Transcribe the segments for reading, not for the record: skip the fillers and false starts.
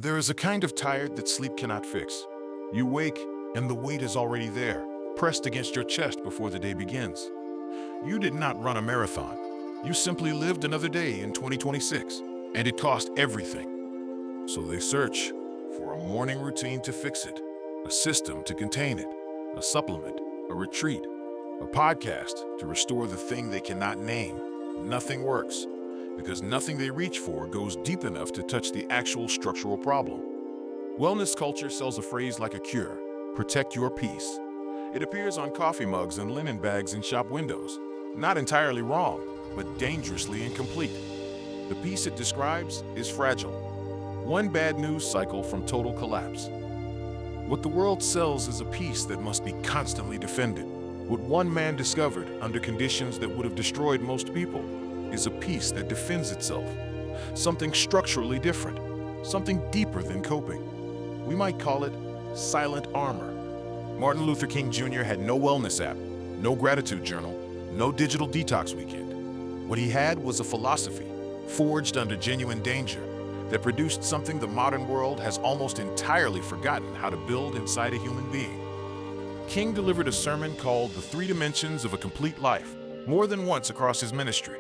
There is a kind of tired that sleep cannot fix. You wake, and the weight is already there, pressed against your chest before the day begins. You did not run a marathon. You simply lived another day in 2026, and it cost everything. So they search for a morning routine to fix it, a system to contain it, a supplement, a retreat, a podcast to restore the thing they cannot name. Nothing works, because nothing they reach for goes deep enough to touch the actual structural problem. Wellness culture sells a phrase like a cure: protect your peace. It appears on coffee mugs and linen bags in shop windows. Not entirely wrong, but dangerously incomplete. The peace it describes is fragile. One bad news cycle from total collapse. What the world sells is a peace that must be constantly defended. What one man discovered under conditions that would have destroyed most people is a peace that defends itself. Something structurally different, something deeper than coping. We might call it silent armor. Martin Luther King Jr. had no wellness app, no gratitude journal, no digital detox weekend. What he had was a philosophy, forged under genuine danger, that produced something the modern world has almost entirely forgotten how to build inside a human being. King delivered a sermon called The Three Dimensions of a Complete Life more than once across his ministry.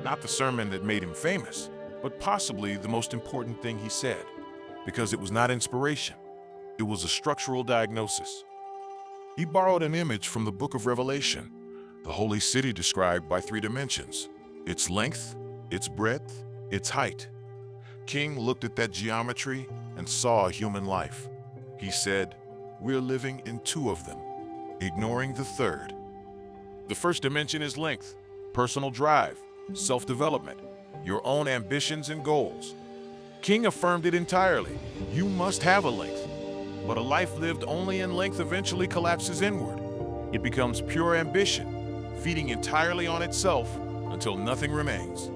Not the sermon that made him famous, but possibly the most important thing he said, because it was not inspiration. It was a structural diagnosis. He borrowed an image from the book of Revelation, the holy city described by three dimensions: its length, its breadth, its height. King looked at that geometry and saw a human life. He said, "We're living in two of them, ignoring the third." The first dimension is length, personal drive, self-development, your own ambitions and goals. King affirmed it entirely. You must have a length. But a life lived only in length eventually collapses inward. It becomes pure ambition, feeding entirely on itself until nothing remains.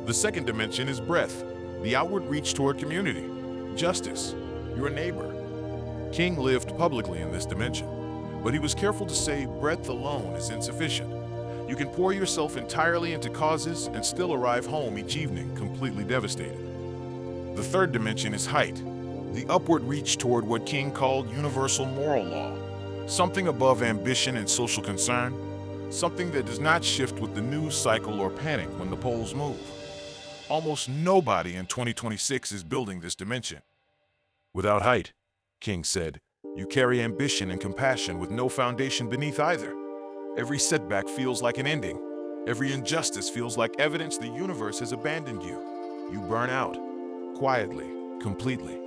The second dimension is breadth, the outward reach toward community, justice, your neighbor. King lived publicly in this dimension, but he was careful to say breadth alone is insufficient. You can pour yourself entirely into causes and still arrive home each evening completely devastated. The third dimension is height, the upward reach toward what King called universal moral law, something above ambition and social concern, something that does not shift with the news cycle or panic when the polls move. Almost nobody in 2026 is building this dimension. Without height, King said, you carry ambition and compassion with no foundation beneath either. Every setback feels like an ending. Every injustice feels like evidence the universe has abandoned you. You burn out, quietly, completely,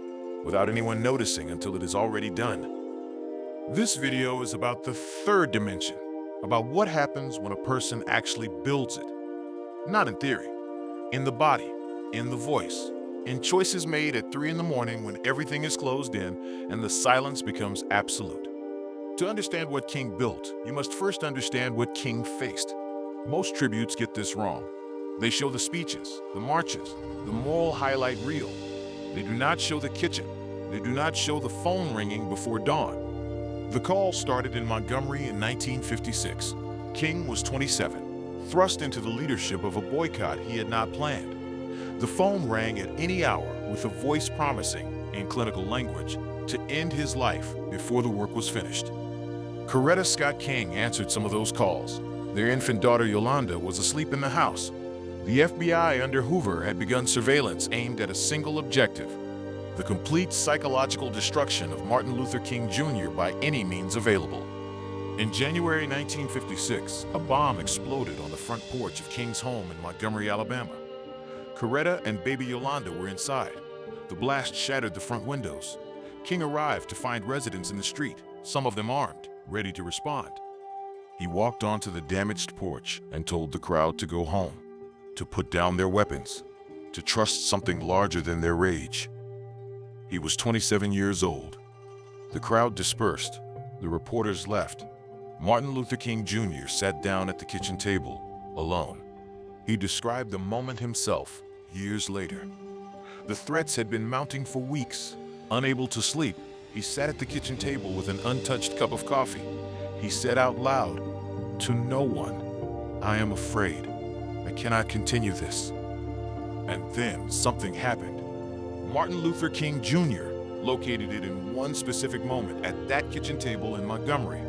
without anyone noticing until it is already done. This video is about the third dimension, about what happens when a person actually builds it. Not in theory, in the body, in the voice, in choices made at 3 in the morning when everything is closed in and the silence becomes absolute. To understand what King built, you must first understand what King faced. Most tributes get this wrong. They show the speeches, the marches, the moral highlight reel. They do not show the kitchen. They do not show the phone ringing before dawn. The call started in Montgomery in 1956. King was 27, thrust into the leadership of a boycott he had not planned. The phone rang at any hour with a voice promising, in clinical language, to end his life before the work was finished. Coretta Scott King answered some of those calls. Their infant daughter Yolanda was asleep in the house. The FBI under Hoover had begun surveillance aimed at a single objective: the complete psychological destruction of Martin Luther King Jr. by any means available. In January 1956, a bomb exploded on the front porch of King's home in Montgomery, Alabama. Coretta and baby Yolanda were inside. The blast shattered the front windows. King arrived to find residents in the street, some of them armed, ready to respond. He walked onto the damaged porch and told the crowd to go home, to put down their weapons, to trust something larger than their rage. He was 27 years old. The crowd dispersed. The reporters left. Martin Luther King Jr. sat down at the kitchen table, alone. He described the moment himself, years later. The threats had been mounting for weeks. Unable to sleep, he sat at the kitchen table with an untouched cup of coffee. He said out loud, "To no one, I am afraid. I cannot continue this." And then something happened. Martin Luther King Jr. located it in one specific moment at that kitchen table in Montgomery.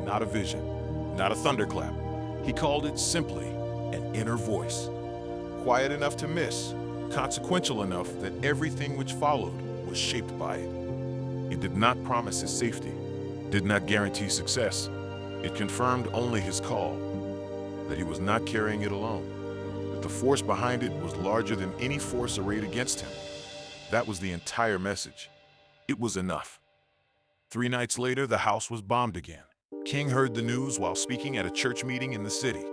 Not a vision, not a thunderclap. He called it simply an inner voice. Quiet enough to miss, consequential enough that everything which followed was shaped by it. It did not promise his safety, did not guarantee success. It confirmed only his call, that he was not carrying it alone, that the force behind it was larger than any force arrayed against him. That was the entire message. It was enough. 3 nights later, the house was bombed again. King heard the news while speaking at a church meeting in the city.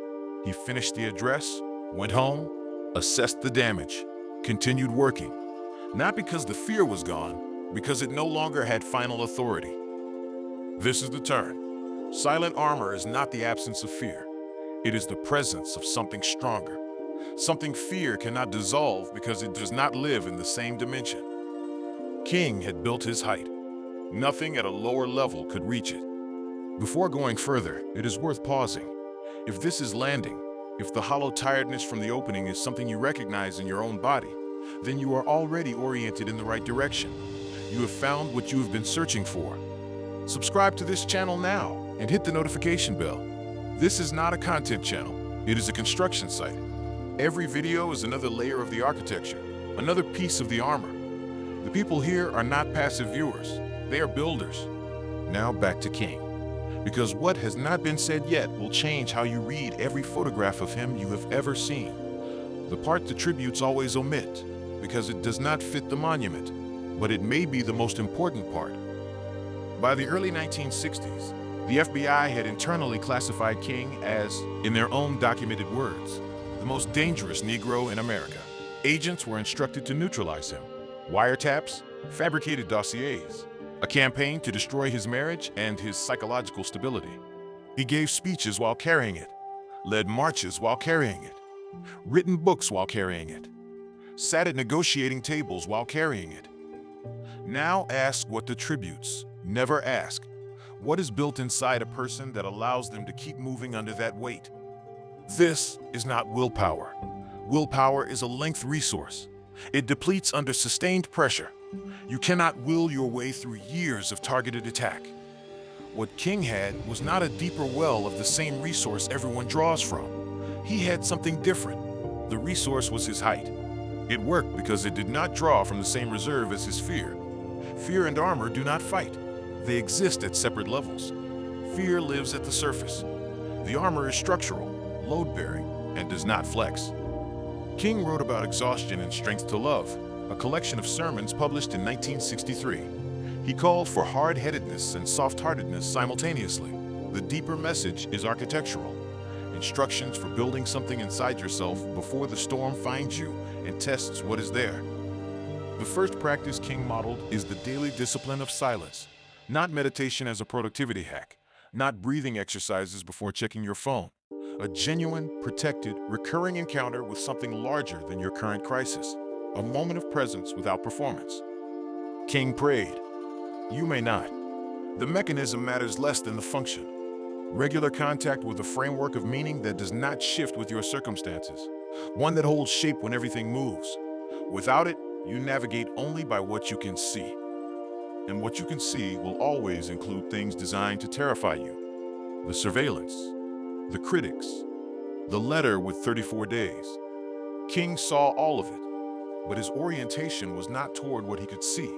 He finished the address, went home, assessed the damage, continued working. Not because the fear was gone, because it no longer had final authority. This is the turn. Silent armor is not the absence of fear. It is the presence of something stronger. Something fear cannot dissolve because it does not live in the same dimension. King had built his height. Nothing at a lower level could reach it. Before going further, it is worth pausing. If this is landing, if the hollow tiredness from the opening is something you recognize in your own body, then you are already oriented in the right direction. You have found what you have been searching for. Subscribe to this channel now and hit the notification bell. This is not a content channel, it is a construction site. Every video is another layer of the architecture, another piece of the armor. The people here are not passive viewers, they are builders. Now back to King. Because what has not been said yet will change how you read every photograph of him you have ever seen. The part the tributes always omit, because it does not fit the monument, but it may be the most important part. By the early 1960s, the FBI had internally classified King as, in their own documented words, the most dangerous Negro in America. Agents were instructed to neutralize him. Wiretaps, fabricated dossiers, a campaign to destroy his marriage and his psychological stability. He gave speeches while carrying it, led marches while carrying it, written books while carrying it, sat at negotiating tables while carrying it. Now ask what the tributes never ask. What is built inside a person that allows them to keep moving under that weight? This is not willpower. Willpower is a length resource. It depletes under sustained pressure. You cannot will your way through years of targeted attack. What King had was not a deeper well of the same resource everyone draws from. He had something different. The resource was his height. It worked because it did not draw from the same reserve as his fear. Fear and armor do not fight. They exist at separate levels. Fear lives at the surface. The armor is structural, load-bearing, and does not flex. King wrote about exhaustion and strength to love, a collection of sermons published in 1963. He called for hard-headedness and soft-heartedness simultaneously. The deeper message is architectural. Instructions for building something inside yourself before the storm finds you and tests what is there. The first practice King modeled is the daily discipline of silence. Not meditation as a productivity hack, not breathing exercises before checking your phone. A genuine, protected, recurring encounter with something larger than your current crisis. A moment of presence without performance. King prayed. You may not. The mechanism matters less than the function. Regular contact with a framework of meaning that does not shift with your circumstances. One that holds shape when everything moves. Without it, you navigate only by what you can see. And what you can see will always include things designed to terrify you. The surveillance, the critics, the letter with 34 days. King saw all of it, but his orientation was not toward what he could see.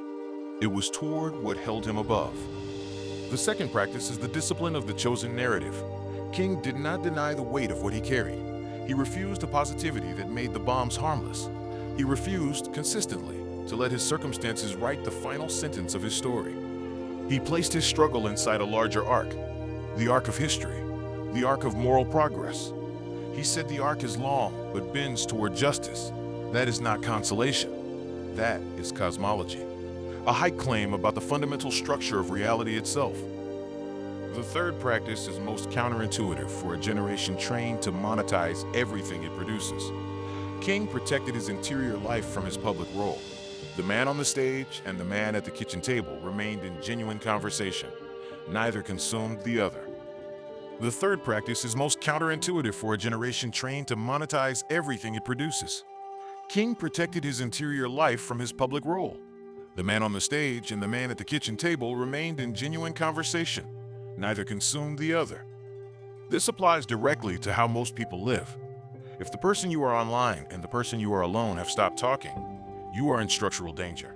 It was toward what held him above. The second practice is the discipline of the chosen narrative. King did not deny the weight of what he carried. He refused a positivity that made the bombs harmless. He refused, consistently, to let his circumstances write the final sentence of his story. He placed his struggle inside a larger arc, the arc of history, the arc of moral progress. He said the arc is long, but bends toward justice. That is not consolation. That is cosmology. A height claim about the fundamental structure of reality itself. The third practice is most counterintuitive for a generation trained to monetize everything it produces. King protected his interior life from his public role. The man on the stage and the man at the kitchen table remained in genuine conversation. Neither consumed the other. The third practice is most counterintuitive for a generation trained to monetize everything it produces. King protected his interior life from his public role. The man on the stage and the man at the kitchen table remained in genuine conversation. Neither consumed the other. This applies directly to how most people live. If the person you are online and the person you are alone have stopped talking, you are in structural danger.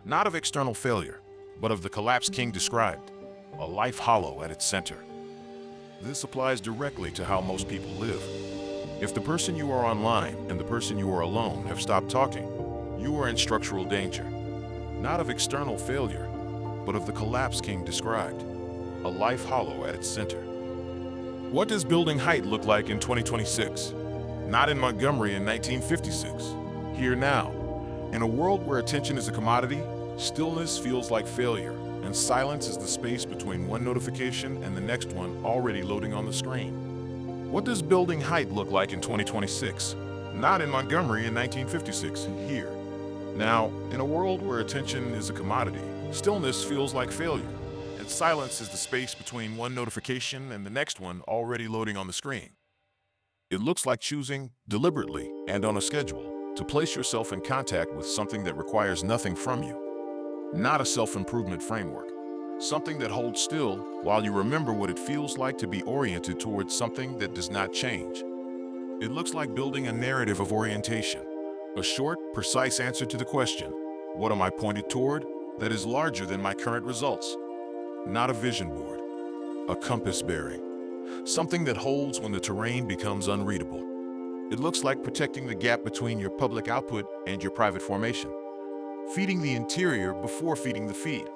Not of external failure, but of the collapse King described, a life hollow at its center. This applies directly to how most people live. If the person you are online and the person you are alone have stopped talking, you are in structural danger. Not of external failure, but of the collapse King described, a life hollow at its center. What does building height look like in 2026? Not in Montgomery in 1956. Here now. In a world where attention is a commodity, stillness feels like failure, and silence is the space between one notification and the next one already loading on the screen. What does building height look like in 2026? Not in Montgomery in 1956. Here. Now, in a world where attention is a commodity, stillness feels like failure, and silence is the space between one notification and the next one already loading on the screen. It looks like choosing, deliberately and on a schedule, to place yourself in contact with something that requires nothing from you. Not a self-improvement framework. Something that holds still while you remember what it feels like to be oriented towards something that does not change. It looks like building a narrative of orientation. A short, precise answer to the question, what am I pointed toward, that is larger than my current results? Not a vision board. A compass bearing. Something that holds when the terrain becomes unreadable. It looks like protecting the gap between your public output and your private formation. Feeding the interior before feeding the feed.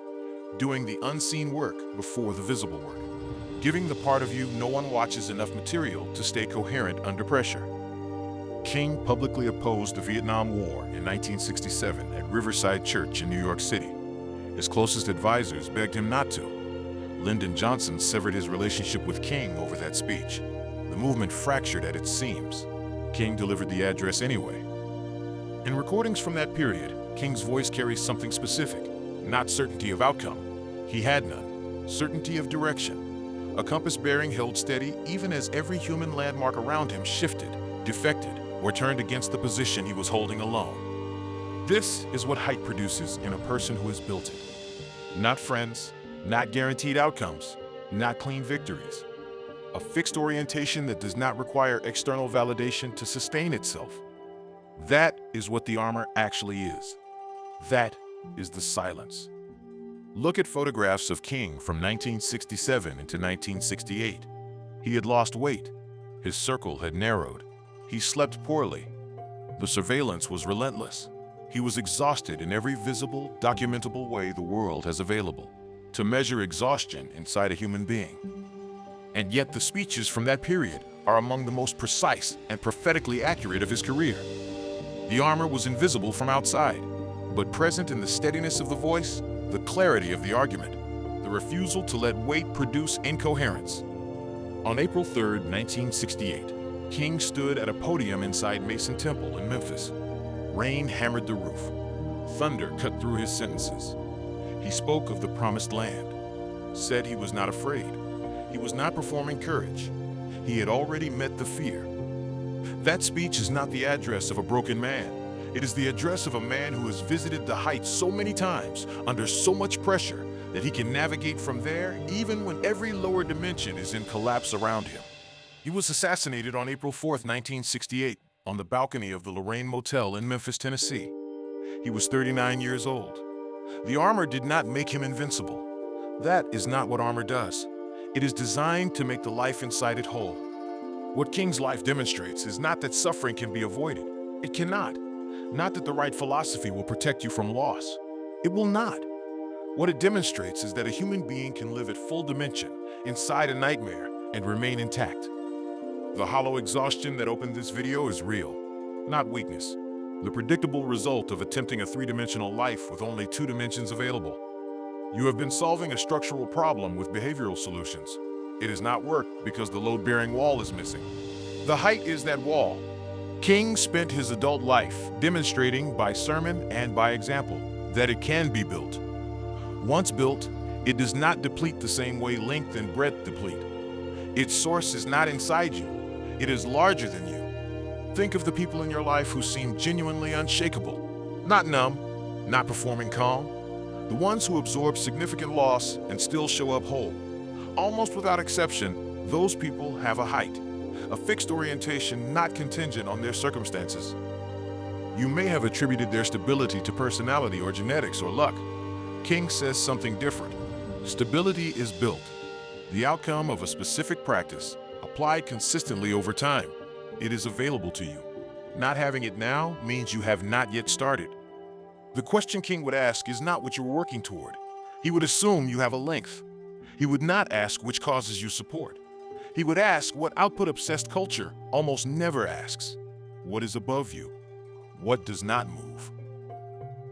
Doing the unseen work before the visible work. Giving the part of you no one watches enough material to stay coherent under pressure. King publicly opposed the Vietnam War in 1967 at Riverside Church in New York City. His closest advisors begged him not to. Lyndon Johnson severed his relationship with King over that speech. The movement fractured at its seams. King delivered the address anyway. In recordings from that period, King's voice carries something specific, not certainty of outcome. He had none. Certainty of direction. A compass bearing held steady even as every human landmark around him shifted, defected, or turned against the position he was holding alone. This is what height produces in a person who has built it. Not friends, not guaranteed outcomes, not clean victories. A fixed orientation that does not require external validation to sustain itself. That is what the armor actually is. That is the silence. Look at photographs of King from 1967 into 1968. He had lost weight. His circle had narrowed. He slept poorly. The surveillance was relentless. He was exhausted in every visible, documentable way the world has available to measure exhaustion inside a human being. And yet the speeches from that period are among the most precise and prophetically accurate of his career. The armor was invisible from outside, but present in the steadiness of the voice, the clarity of the argument, the refusal to let weight produce incoherence. On April 3, 1968, King stood at a podium inside Mason Temple in Memphis. Rain hammered the roof. Thunder cut through his sentences. He spoke of the promised land, said he was not afraid. He was not performing courage. He had already met the fear. That speech is not the address of a broken man. It is the address of a man who has visited the heights so many times, under so much pressure, that he can navigate from there even when every lower dimension is in collapse around him. He was assassinated on April 4, 1968, on the balcony of the Lorraine Motel in Memphis, Tennessee. He was 39 years old. The armor did not make him invincible. That is not what armor does. It is designed to make the life inside it whole. What King's life demonstrates is not that suffering can be avoided. It cannot. Not that the right philosophy will protect you from loss. It will not. What it demonstrates is that a human being can live at full dimension, inside a nightmare, and remain intact. The hollow exhaustion that opened this video is real, not weakness. The predictable result of attempting a three-dimensional life with only two dimensions available. You have been solving a structural problem with behavioral solutions. It has not worked because the load-bearing wall is missing. The height is that wall. King spent his adult life demonstrating by sermon and by example that it can be built. Once built, it does not deplete the same way length and breadth deplete. Its source is not inside you. It is larger than you. Think of the people in your life who seem genuinely unshakable, not numb, not performing calm, the ones who absorb significant loss and still show up whole. Almost without exception, those people have a height, a fixed orientation not contingent on their circumstances. You may have attributed their stability to personality or genetics or luck. King says something different. Stability is built, the outcome of a specific practice, applied consistently over time. It is available to you. Not having it now means you have not yet started. The question King would ask is not what you're working toward. He would assume you have a length. He would not ask which causes you support. He would ask what output-obsessed culture almost never asks. What is above you? What does not move?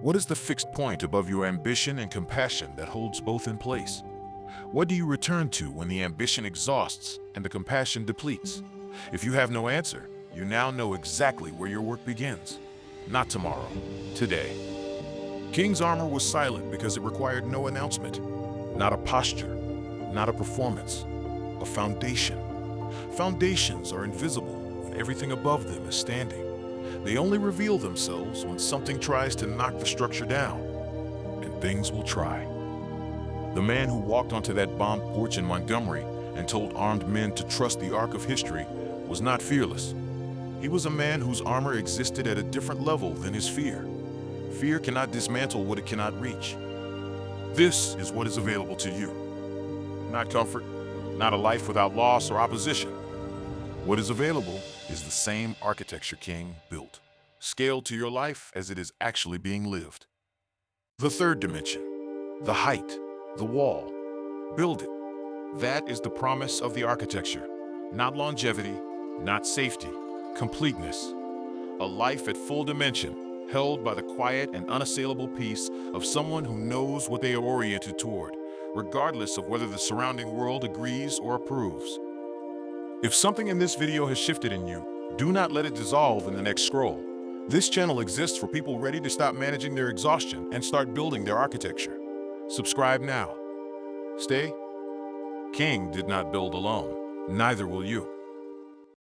What is the fixed point above your ambition and compassion that holds both in place? What do you return to when the ambition exhausts and the compassion depletes? If you have no answer, you now know exactly where your work begins. Not tomorrow, today. King's armor was silent because it required no announcement. Not a posture, not a performance, a foundation. Foundations are invisible when everything above them is standing. They only reveal themselves when something tries to knock the structure down. And things will try. The man who walked onto that bombed porch in Montgomery and told armed men to trust the arc of history was not fearless. He was a man whose armor existed at a different level than his fear. Fear cannot dismantle what it cannot reach. This is what is available to you. Not comfort, not a life without loss or opposition. What is available is the same architecture King built, scaled to your life as it is actually being lived. The third dimension, the height, the wall. Build it. That is the promise of the architecture. Not longevity, not safety, completeness. A life at full dimension, held by the quiet and unassailable peace of someone who knows what they are oriented toward, regardless of whether the surrounding world agrees or approves. If something in this video has shifted in you, do not let it dissolve in the next scroll. This channel exists for people ready to stop managing their exhaustion and start building their architecture. Subscribe now. Stay. King did not build alone. Neither will you.